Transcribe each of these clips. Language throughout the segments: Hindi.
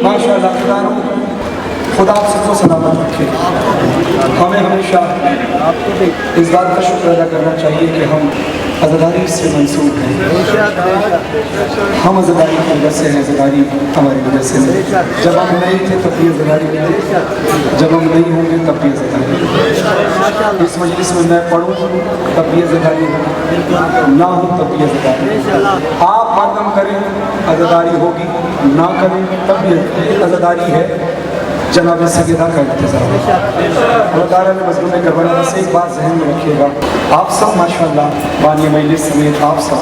माशाअल्लाह खुदा आप सबको सलामत रखे। हमें हमेशा इस बात का शुक्र अदा करना चाहिए कि हम अज़ादारी से मंसूब हैं। हम अज़ादारी की वजह से हैं, अज़ादारी हमारी वजह से नहीं। जब हम नहीं थे तब भी अज़ादारी थे, जब हम नहीं होंगे तब भी अज़ादारी। इस मजलिस में मैं पढ़ूँ तब भी अज़ादारी, ना हो तब भी अज़ादारी। आप मातम करें अज़ादारी होगी, ना करें तब भी अज़ादारी है। जनाब सगीदा का इंतज़ार अल्लाह ने मज़लूम करबला से एक बात जहन में रखिएगा। आप सब माशाअल्लाह बानी मजलिस समेत आप सब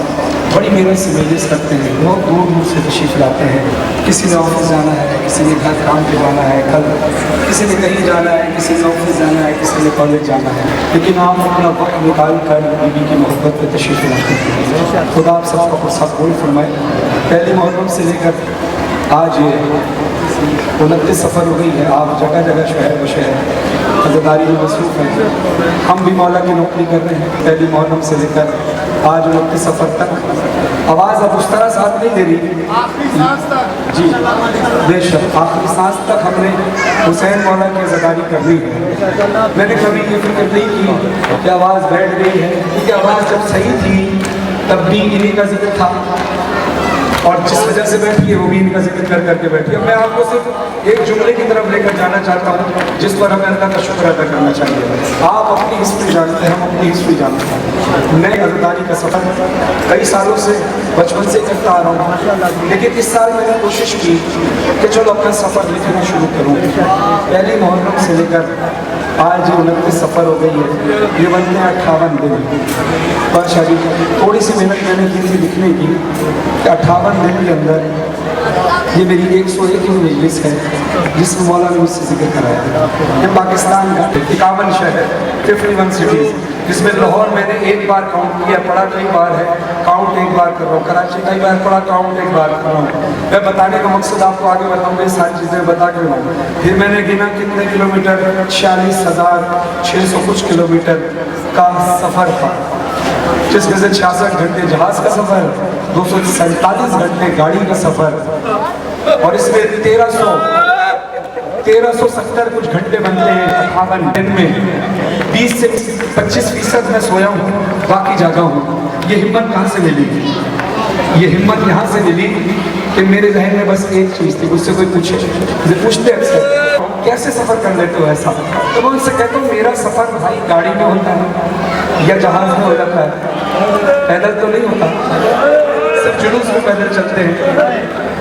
बड़ी मेहनत से मजलिस करते हैं, बहुत दूर दूर से तशरीफ़ लाते हैं। किसी ने ऑफिस जाना है, किसी ने घर काम पे जाना है, कल किसी ने कहीं जाना है, किसी ने ऑफिस जाना है, किसी ने कॉलेज जाना है, लेकिन आप अपना वक्त निकाल कर बीवी की मोहब्बत में तशरीफ़ लाते हैं। खुदा आप सबका फुर्सत कबूल फरमाए। पहली मुहर्रम से लेकर आज ये 29 सफ़र हो गई है। आप जगह जगह शहर व शहर अज़ादारी में मसरूफ़ हैं। हम भी मौला की नौकरी कर रहे हैं। पहली मुहर्रम से लेकर आज 29 सफ़र तक आवाज़ अब उस तरह साथ नहीं दे रही जी, बेशक आखिरी सांस तक हमने हुसैन मौला की अज़ादारी करनी है। मैंने कभी ये फिक्र नहीं की कि आवाज़ बैठ गई है, क्योंकि आवाज़ जब सही थी तब भी इन्हीं का जिक्र था, और जिस वजह से बैठी है वो भी इनका जिक्र कर करके बैठी है। मैं आपको सिर्फ एक जुमले की तरफ लेकर जाना चाहता हूँ जिस पर हमें अल्लाह का शुक्र अदा करना चाहिए। आप अपनी हिस्ट्री जानते हैं, हम अपनी हिस्ट्री जानते हैं। मैं अज़ादारी का सफ़र कई सालों से बचपन से करता आ रहा हूँ, लेकिन इस साल मैंने कोशिश की कि चलो अपना सफ़र लिखना शुरू करूँ। पहली मुहर्रम से लेकर आज 29 सफ़र हो गई है, ये बनते हैं 58 दिन। पर शरीर थोड़ी सी मेहनत मैंने की थी लिखने की, 58 दिन के अंदर ये मेरी 101 मजलिस है जिसमें मौला ने मुझसे जिक्र कराया। ये पाकिस्तान का 51 शहर 51 सिटीज़, जिसमें लाहौर मैंने एक बार काउंट किया, पढ़ा कई बार है, काउंट एक बार कर रहा हूँ। कराची कई बार पढ़ा, काउंट एक बार कर रहा हूँ। मैं बताने का मकसद आपको आगे बताऊँगा, ये सारी चीज़ें बता के बताऊँ। फिर मैंने गिना कितने किलोमीटर, 46,600 कुछ किलोमीटर का सफ़र था, जिसमें से 66 घंटे जहाज़ का सफ़र, 247 घंटे गाड़ी का सफ़र, और इसमें 1370 कुछ घंटे बनते हैं 58 दिन में। 20 से 25% मैं सोया हूँ, बाकी जागा हूँ। ये हिम्मत कहाँ से मिली? ये हिम्मत यहाँ से मिली कि मेरे जहन में बस एक चीज़ थी। मुझसे कोई पूछे, मुझे पूछते अक्सर कैसे सफ़र कर लेते हो ऐसा, तो मैं उनसे कहता हूँ मेरा सफ़र भाई गाड़ी में होता है या जहाज़ में हो जाता है, पैदल तो नहीं होता। सिर्फ जुलूस में पैदल चलते हैं,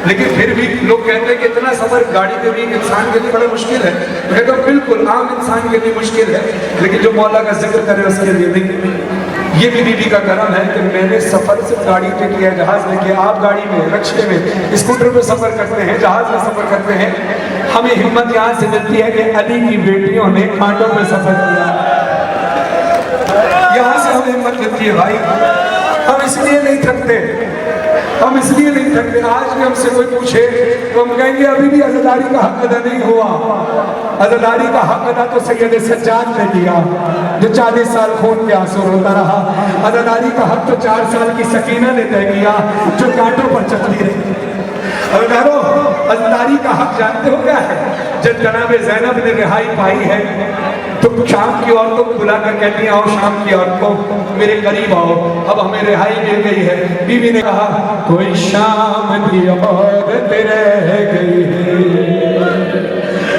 लेकिन फिर भी लोग कहते हैं कि इतना सफ़र गाड़ी में भी इंसान के लिए बड़ा मुश्किल है। मैं कहता हूँ बिल्कुल आम इंसान के लिए मुश्किल है, लेकिन जो मौला का जिक्र करे उसके लिए नहीं। ये भी बीबी का करम है कि मैंने सफ़र सिर्फ गाड़ी पे किया, जहाज़ में किया। आप गाड़ी में, रिक्शे में, स्कूटर पे सफ़र करते हैं, जहाज़ में सफ़र करते हैं। हमें हिम्मत यहाँ से मिलती है कि अली की बेटियों ने कांटों में सफ़र किया, यहाँ से हमें हिम्मत मिलती है भाई। हम इसलिए नहीं थकते, हम इसलिए नहीं थकते। आज भी हमसे कोई पूछे तो हम कहेंगे अभी भी अज़ादारी का हक अदा नहीं हुआ। अज़ादारी का हक अदा तो सैयद सज्जाद ने किया, जो 40 साल खून के आंसू रोता रहा। अज़ादारी का हक तो 4 साल की सकीना ने तय किया, जो कांटों पर चलती रही। अज़ादारी का हक जानते हो क्या है? जब जनाब ज़ैनब ने रिहाई पाई है तो शाम की औरतों को बुलाकर कहती है, आओ शाम की औरतों मेरे करीब आओ, अब हमें रिहाई मिल गई है। बीवी ने कहा कोई शाम की औरत रह गई है,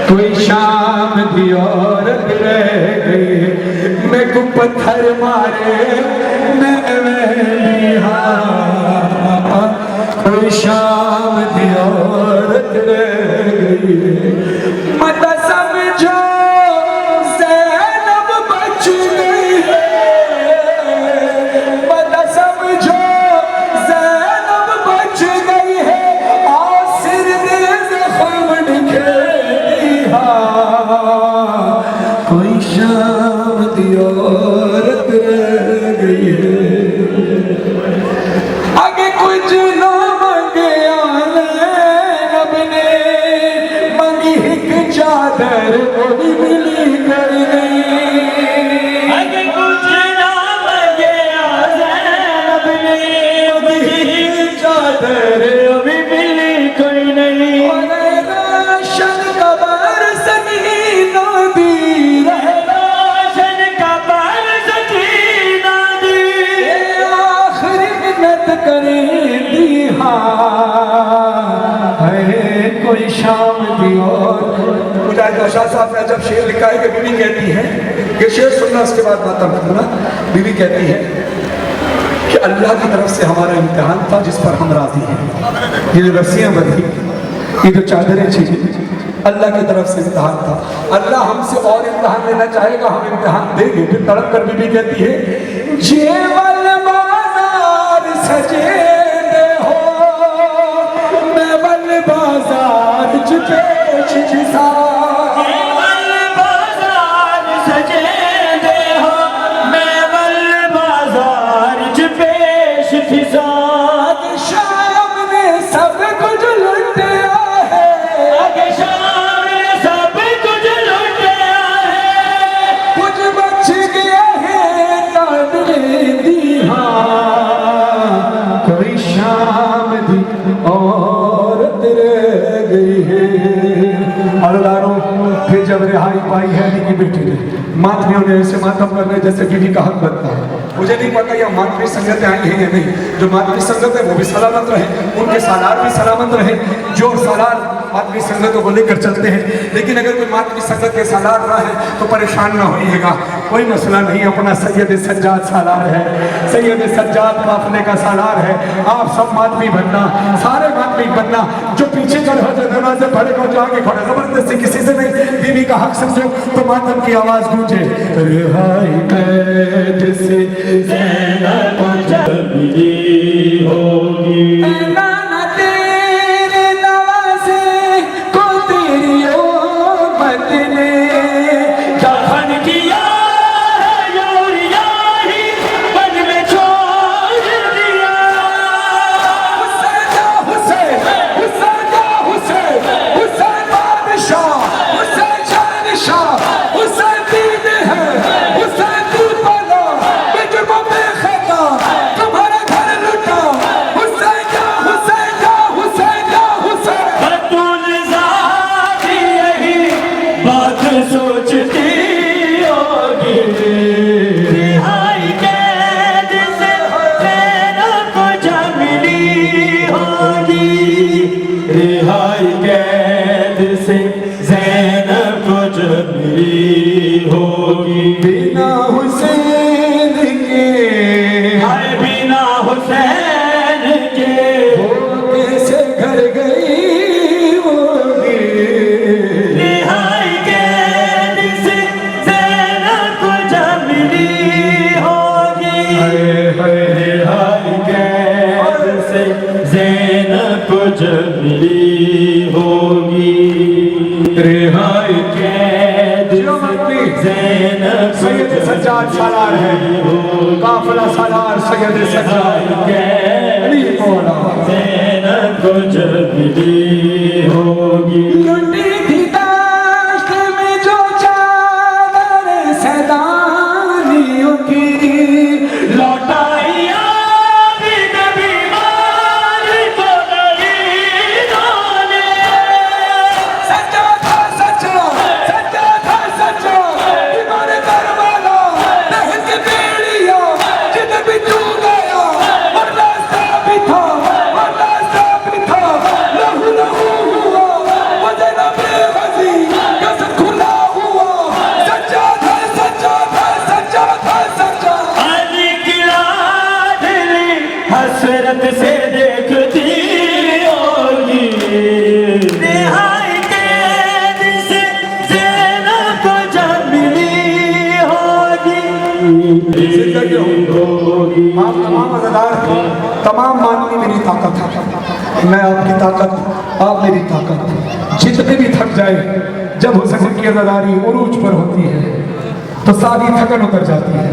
कोई शाम की औरत रह गई है, मैं को पत्थर मारे मैं कोई शाम की औरत रह गई है। मत समझो ज़ैनब बच गई है, मत समझो ज़ैनब बच गई है, आसिर ने ज़ख्म निखेरा, कोई शाम की औरत रह गई है। आगे कुछ ना मांगे ज़ैनब ने, मांगी एक चादर वो भी मिली कर नहीं। आगे कुछ ना मांगे ज़ैनब ने, मांगी एक चादर वो भी मिली कोई नहीं। कोई शाम दी और मुजाहिद शाह साहब ने जब शेर लिखा है कि बीवी कहती है, ये शेर सुनना उसके बाद मातम करना। बीवी कहती है कि अल्लाह की तरफ से हमारा इम्तिहान था जिस पर हम राजी हैं। ये जो रस्सियाँ बंधी, ये जो चादरें छिड़ी, अल्लाह की तरफ से इम्तिहान था। अल्लाह हमसे और इम्तिहान लेना चाहेगा, हम इम्तिहान देंगे। फिर तड़प कर बीवी कहती है जेवल बाजार सजे हो, मैं बल बाजार पेश जिसा, केवल बाजार सजे दे हो, मैं बल बाजार च पेश फिजा। शाम ने सब कुछ लुटिया है, आगे शाम ने सब कुछ लुटिया है, कुछ बच गया है ताने दी, हाँ कोई शाम दी और रह गई है। अल्लाह फिर जब रिहाई पाई है की बेटी ने, मातमियों ने ऐसे मातम कर रहे जैसे बीवी का हक बनता है। मुझे नहीं पता यह मातमी संगतें आई हैं या नहीं। जो मातमी संगत है वो भी सलामत रहे, उनके सालार भी सलामत रहे, जो सालार मातमी संगतों को लेकर चलते हैं। लेकिन अगर कोई मातमी संगत के सालार ना है तो परेशान ना होइएगा, कोई मसला नहीं। अपना सैयद सज्जाद सालार है, सैयद सज्जाद काफले का सालार है। आप सब मातमी बनना, सारे मातमी बनना। जो पीछे दरवाजे खड़े हो, जो आगे खड़े, जबरदस्ती किसी से नहीं। बीवी का हक समझो तो मातम की आवाज गूंजे, रिहाई कैद से ज़ैनब मिली होगी। नाना तेरे नवाज़े को तेरी उम्मत ने दफन किया है और याही बन में छोड़ दिया। हुसैन हुसैन हुसैन हुसैन हुसैन बादशाह, हुसैन शहंशाह, हुसैन दीन है, हुसैन दीवाना, बेजुबान बेखता तुम्हारा घर लुटा। हुसैन या हुसैन या हुसैन या हुसैन। बतूल ज़ाती यही बात सोचती होगी, रिहाई कैद से ज़ैनब को जब मिली होगी। रिहाई कैद से ज़ैनब को जब मिली होगी। बिना हुसैन के हाय बिना हुसैन के वो कैसे घर गई होगी। रिहाई कैद से ज़ैनब को जब मिली होगी। रिहाई कैद से ज़ैनब को जब मिली होगी। रिहाई कैद से ज़ैनब को सैयद सज्जाद सालार है, काफिला सालार सैयद सज्जाद अली मौला। ज़ैनब को जब मिली होगी। लुटी थी दाश्त में जो चादर सैदानियों की, लौटाइया भी नबी मार को गरीबों ने। सच्चा था सच्चा, सच्चा था सच्चा, इमाम करबला दहन के बेड़िया जिद भी तू गया, और रास्ता भी था, और रास्ता भी था। लहू लहू हुआ वजन बेगजी, कसम खुला हुआ। सच्चा था सच्चा था सच्चा था सच्चा। अली की लाडली हसरत से देखती होगी। रिहाई कैद से ज़ैनब को जब मिली होगी। आप तमाम अज़ादार, तमाम मानवी मेरी ताकत है, मैं आपकी ताकत, आप मेरी ताकत। जितने भी थक जाए, जब हुसैन की अज़ादारी उरूज पर होती है तो सारी थकन उतर जाती है।